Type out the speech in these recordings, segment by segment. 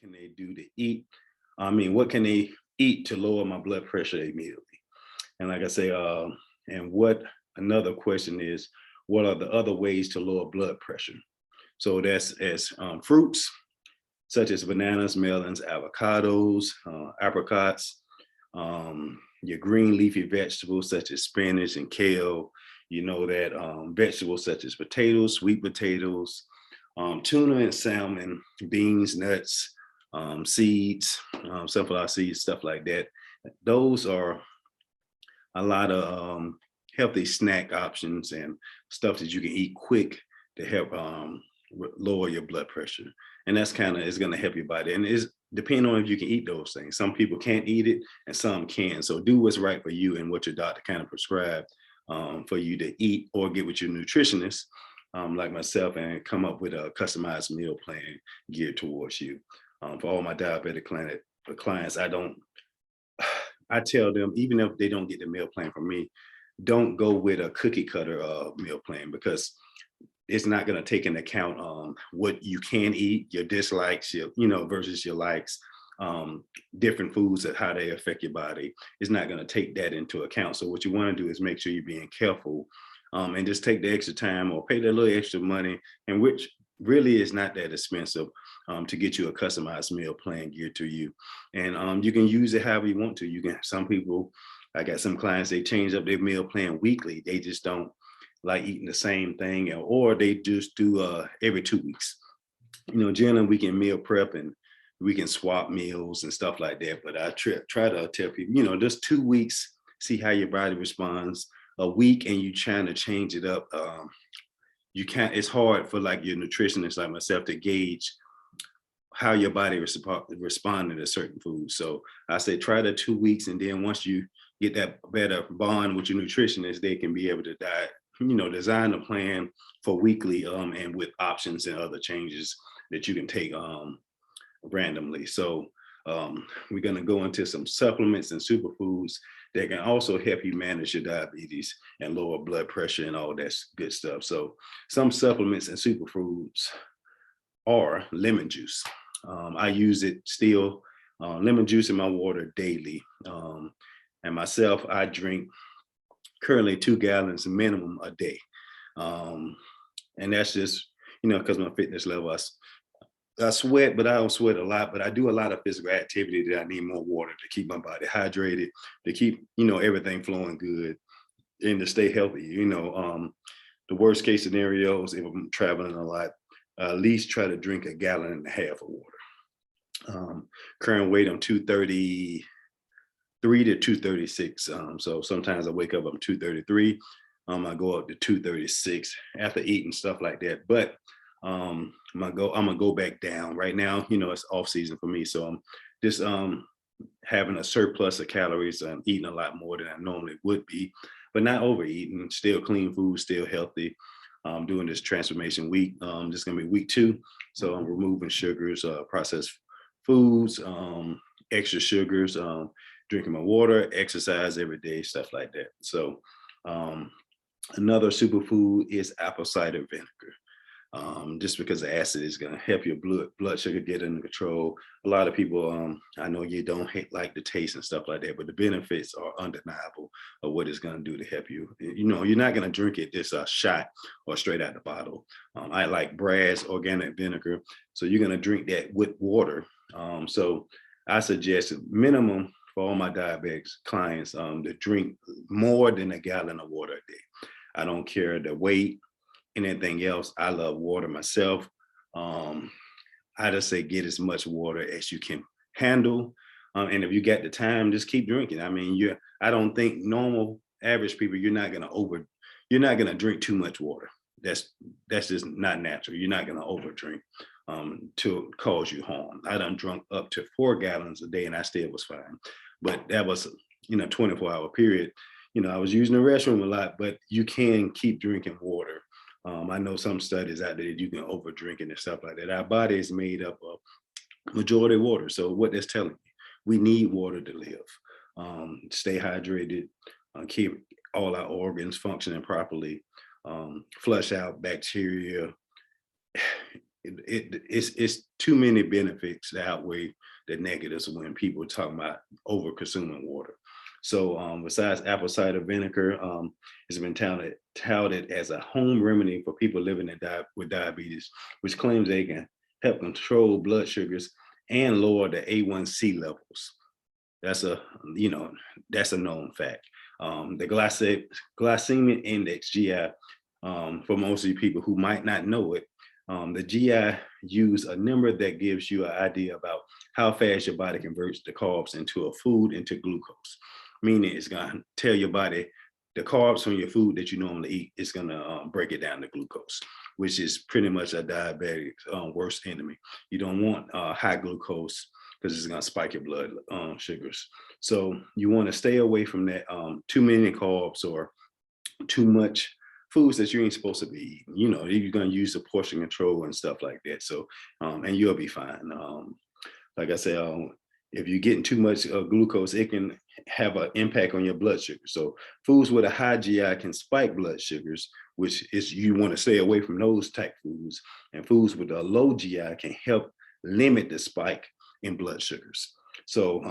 can they do to eat? What can they eat to lower my blood pressure immediately? And like I say, and what another question is, what are the other ways to lower blood pressure? So that's as fruits, such as bananas, melons, avocados, apricots, your green leafy vegetables such as spinach and kale. You know that vegetables such as potatoes, sweet potatoes, tuna and salmon, beans, nuts, seeds, sunflower seeds, stuff like that. Those are a lot of healthy snack options and stuff that you can eat quick to help lower your blood pressure. And that's kind of, it's going to help your body. And it's depending on if you can eat those things. Some people can't eat it and some can. So do what's right for you and what your doctor kind of prescribed for you to eat, or get with your nutritionist, like myself, and come up with a customized meal plan geared towards you. For all my diabetic clients, I tell them, even if they don't get the meal plan from me, don't go with a cookie cutter meal plan, because it's not going to take into account what you can eat, your dislikes, versus your likes, different foods and how they affect your body. It's not going to take that into account. So what you want to do is make sure you're being careful, and just take the extra time or pay the little extra money, and which really is not that expensive, to get you a customized meal plan geared to you. And you can use it however you want to. Some people, I got some clients, they change up their meal plan weekly. They just don't like eating the same thing, or they just do every 2 weeks. Generally we can meal prep and we can swap meals and stuff like that. But I try to tell people, just 2 weeks, see how your body responds. A week and you trying to change it up, you can't. It's hard for like your nutritionist like myself to gauge how your body responding to certain foods. So I say try the 2 weeks, and then once you get that better bond with your nutritionist, they can be able to design a plan for weekly, and with options and other changes that you can take randomly. So we're going to go into some supplements and superfoods that can also help you manage your diabetes and lower blood pressure and all that good stuff. So some supplements and superfoods are lemon juice. I use it still, lemon juice in my water daily. And myself, I drink currently 2 gallons minimum a day. And that's just, because my fitness level, I sweat, but I don't sweat a lot, but I do a lot of physical activity that I need more water to keep my body hydrated, to keep, everything flowing good and to stay healthy. The worst case scenarios, if I'm traveling a lot, at least try to drink 1.5 gallons of water. Current weight, I'm 233 to 236. So sometimes I wake up, I'm 233. I go up to 236 after eating stuff like that. But I'm gonna go back down. Right now, it's off season for me. So I'm just having a surplus of calories. I'm eating a lot more than I normally would be, but not overeating, still clean food, still healthy. Doing this transformation week. This is gonna be week 2. So I'm removing sugars, processed foods, extra sugars, drinking my water, exercise every day, stuff like that. So another superfood is apple cider vinegar. Just because the acid is going to help your blood sugar get under control. A lot of people, I know you don't like the taste and stuff like that, but the benefits are undeniable of what it's going to do to help you. You're not going to drink it just a shot or straight out the bottle. I like Brad's organic vinegar, so you're going to drink that with water. So I suggest minimum for all my diabetics clients to drink more than 1 gallon of water a day. I don't care the weight, anything else. I love water myself. I just say get as much water as you can handle. And if you got the time, just keep drinking. I don't think normal average people, you're not gonna drink too much water. That's just not natural. You're not gonna over drink to cause you harm. I done drunk up to 4 gallons a day and I still was fine. But that was 24-hour period. I was using the restroom a lot, but you can keep drinking water. I know some studies out there that you can over drink and stuff like that. Our body is made up of majority water. So what that's telling you, we need water to live, stay hydrated, keep all our organs functioning properly, flush out bacteria. It's too many benefits that outweigh the negatives when people talk about over consuming water. So besides apple cider vinegar, it's been touted as a home remedy for people living with diabetes, which claims they can help control blood sugars and lower the A1C levels. That's a that's a known fact. The glycemic index (GI), for most of you people who might not know it, the GI use a number that gives you an idea about how fast your body converts the carbs into a food into glucose. Meaning, it's gonna tell your body the carbs from your food that you normally eat. It's gonna break it down to glucose, which is pretty much a diabetic's worst enemy. You don't want high glucose because it's gonna spike your blood sugars. So you want to stay away from that too many carbs or too much foods that you ain't supposed to be eating. You're gonna use the portion control and stuff like that. So and you'll be fine. Like I said, if you're getting too much glucose, it can have an impact on your blood sugar. So foods with a high GI can spike blood sugars, which is you want to stay away from those type foods. And foods with a low GI can help limit the spike in blood sugars. So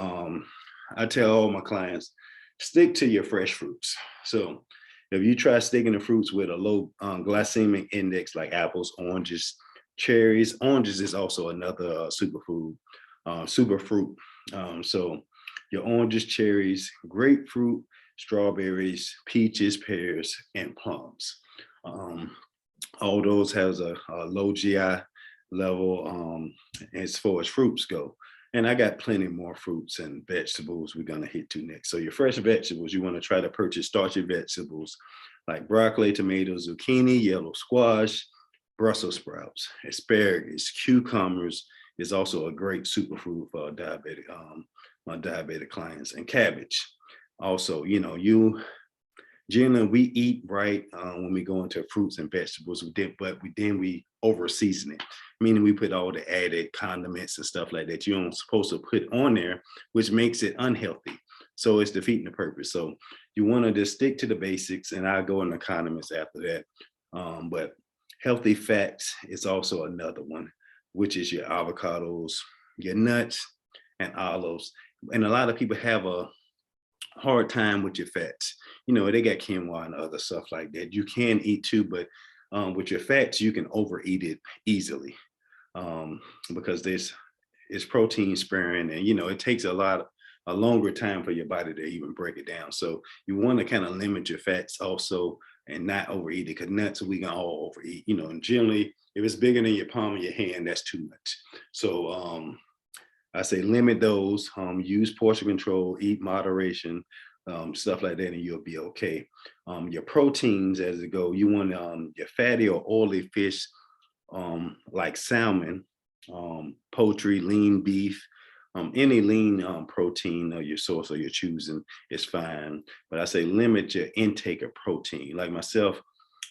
I tell all my clients, stick to your fresh fruits. So if you try sticking to fruits with a low glycemic index like apples, oranges, cherries, oranges is also another superfood, superfruit. So your oranges, cherries, grapefruit, strawberries, peaches, pears, and plums. All those has a low GI level as far as fruits go. And I got plenty more fruits and vegetables we're going to hit to next. So your fresh vegetables, you want to try to purchase starchy vegetables like broccoli, tomatoes, zucchini, yellow squash, Brussels sprouts, asparagus, cucumbers is also a great superfood for diabetic, my diabetic clients, and cabbage. Also, generally we eat right when we go into fruits and vegetables, but we over season it, meaning we put all the added condiments and stuff like that you don't supposed to put on there, which makes it unhealthy. So it's defeating the purpose. So you want to just stick to the basics, and I'll go into condiments after that. But healthy fats is also another one, which is your avocados, your nuts, and olives. And a lot of people have a hard time with your fats. They got quinoa and other stuff like that. You can eat too, but with your fats, you can overeat it easily because it's protein sparing, and it takes a longer time for your body to even break it down. So you want to kind of limit your fats also and not overeat it, because nuts we can all overeat. And generally, if it's bigger than your palm of your hand, that's too much. So I say limit those, use portion control, eat moderation, stuff like that, and you'll be okay. Your proteins as it go, you want your fatty or oily fish, like salmon, poultry, lean beef, any lean protein of your source or your choosing is fine. But I say limit your intake of protein. Like myself,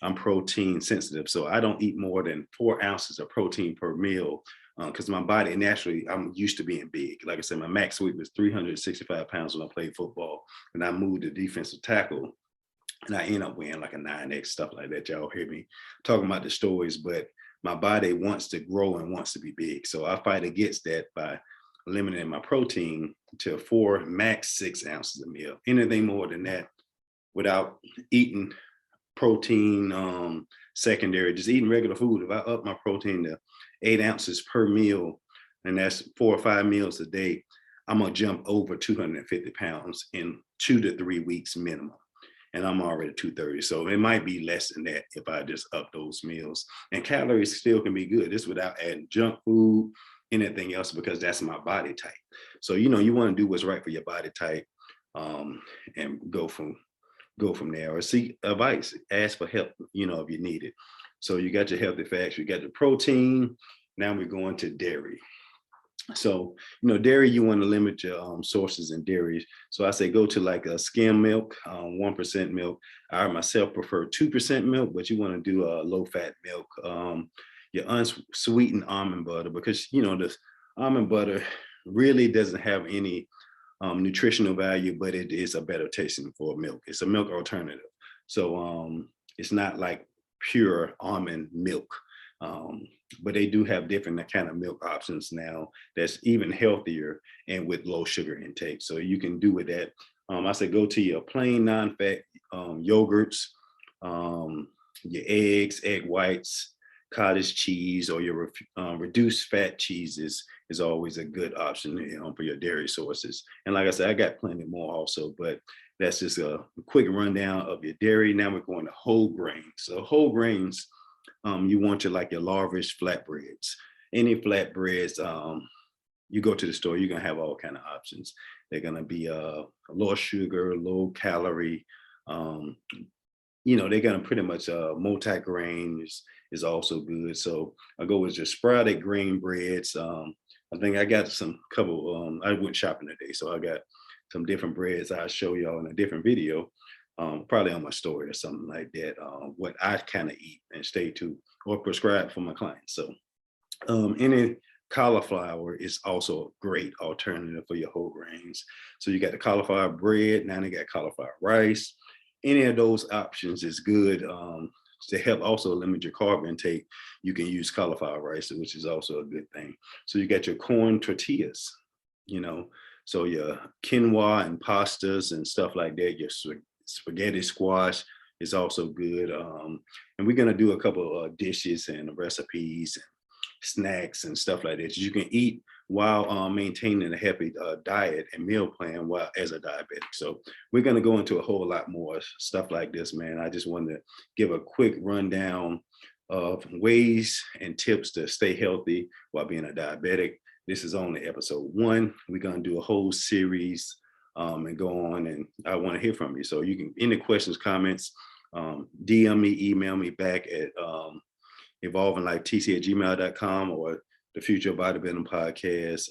I'm protein sensitive, so I don't eat more than 4 ounces of protein per meal, because my body naturally, I'm used to being big. Like I said, my max weight was 365 pounds when I played football, and I moved to defensive tackle, and I end up wearing like a 9X, stuff like that. Y'all hear me talking about the stories, but my body wants to grow and wants to be big. So I fight against that by limiting my protein to 4, max 6 ounces a meal. Anything more than that without eating protein secondary, just eating regular food. If I up my protein to 8 ounces per meal, and that's 4 or 5 meals a day, I'm gonna jump over 250 pounds in 2 to 3 weeks minimum. And I'm already 230. So it might be less than that if I just up those meals. And calories still can be good. This without adding junk food, anything else, because that's my body type. So you want to do what's right for your body type, and go from there, or seek advice, ask for help, if you need it. So you got your healthy fats, you got the protein. Now we're going to dairy. So, dairy, you want to limit your sources in dairy. So I say go to like a skim milk, 1% milk. I myself prefer 2% milk, but you want to do a low fat milk, your unsweetened almond butter, because, this almond butter really doesn't have any nutritional value, but it is a better tasting for milk. It's a milk alternative. So it's not like pure almond milk. But they do have different kind of milk options now that's even healthier and with low sugar intake. So you can do with that. I say go to your plain non-fat yogurts, your eggs, egg whites, cottage cheese, or your reduced fat cheeses is always a good option, for your dairy sources. And like I said, I got plenty more also, but that's just a quick rundown of your dairy. Now we're going to whole grains. So whole grains, you want your lavish flatbreads. Any flatbreads, you go to the store, you're gonna have all kind of options. They're gonna be low sugar, low calorie. They're gonna pretty much multi-grain is also good. So I go with your sprouted grain breads. I think I got some couple. I went shopping today, so I got some different breads. I'll show y'all in a different video, probably on my story or something like that. What I kind of eat and stay to or prescribe for my clients. So any cauliflower is also a great alternative for your whole grains. So you got the cauliflower bread, now they got cauliflower rice. Any of those options is good. To help also limit your carb intake, you can use cauliflower rice, which is also a good thing. So you got your corn tortillas, so your quinoa and pastas and stuff like that, your spaghetti squash is also good. And we're going to do a couple of dishes and recipes and snacks and stuff like that you can eat while maintaining a healthy diet and meal plan while as a diabetic. So we're going to go into a whole lot more stuff like this, man. I just wanted to give a quick rundown of ways and tips to stay healthy while being a diabetic. This is only episode 1. We're going to do a whole series and go on, and I want to hear from you. So you can, any questions, comments, DM me, email me back at evolvinglifetc@gmail.com or the Future Bodybuilding Podcast.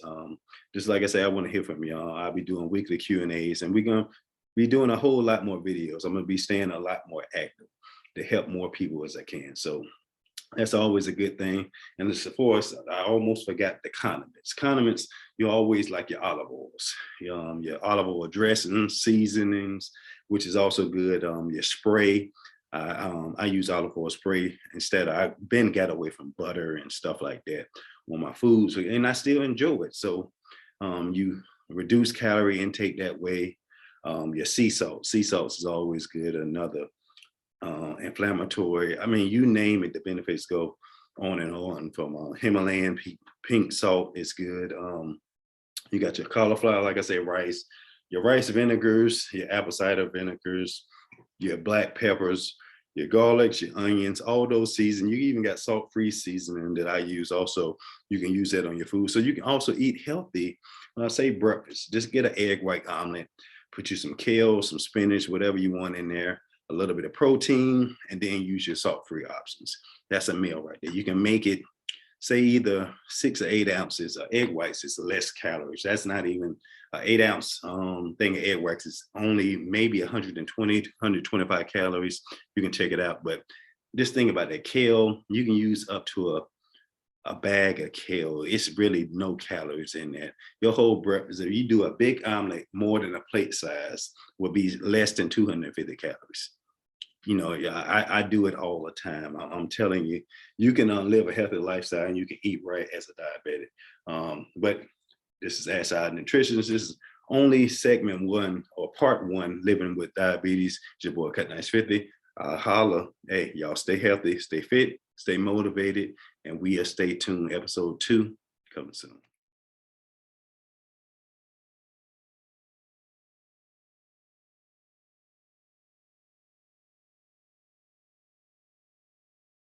Just like I say, I want to hear from y'all. I'll be doing weekly Q&As, and we're going to be doing a whole lot more videos. I'm going to be staying a lot more active to help more people as I can. So that's always a good thing. And of course, I almost forgot the condiments. Condiments, you always like your olive oils, your olive oil dressing, seasonings, which is also good. Your spray. I use olive oil spray instead. I've been got away from butter and stuff like that on my foods, and I still enjoy it. So you reduce calorie intake that way. Your sea salt. Sea salts is always good. Another inflammatory. I mean, you name it, the benefits go on and on. From Himalayan pink salt is good. You got your cauliflower, like I said, rice, your rice vinegars, your apple cider vinegars, your black peppers, your garlics, your onions, all those seasonings. You even got salt-free seasoning that I use also. You can use that on your food. So you can also eat healthy. When I say breakfast, just get an egg white omelet, put you some kale, some spinach, whatever you want in there, a little bit of protein, and then use your salt-free options. That's a meal right there. You can make it, say, either 6 or 8 ounces of egg whites is less calories. That's not even an 8-ounce thing of egg whites. Is only maybe 120 to 125 calories. You can check it out. But this thing about that kale, you can use up to a bag of kale. It's really no calories in that. Your whole breakfast, if you do a big omelet more than a plate size, will be less than 250 calories. I do it all the time. I'm telling you, you can live a healthy lifestyle and you can eat right as a diabetic. But this is As Our Nutritionist. This is only segment 1 or part 1, living with diabetes. It's your boy Cut Nice 50. Holla. Hey, y'all stay healthy, stay fit, stay motivated, and we are stay tuned. Episode 2 coming soon.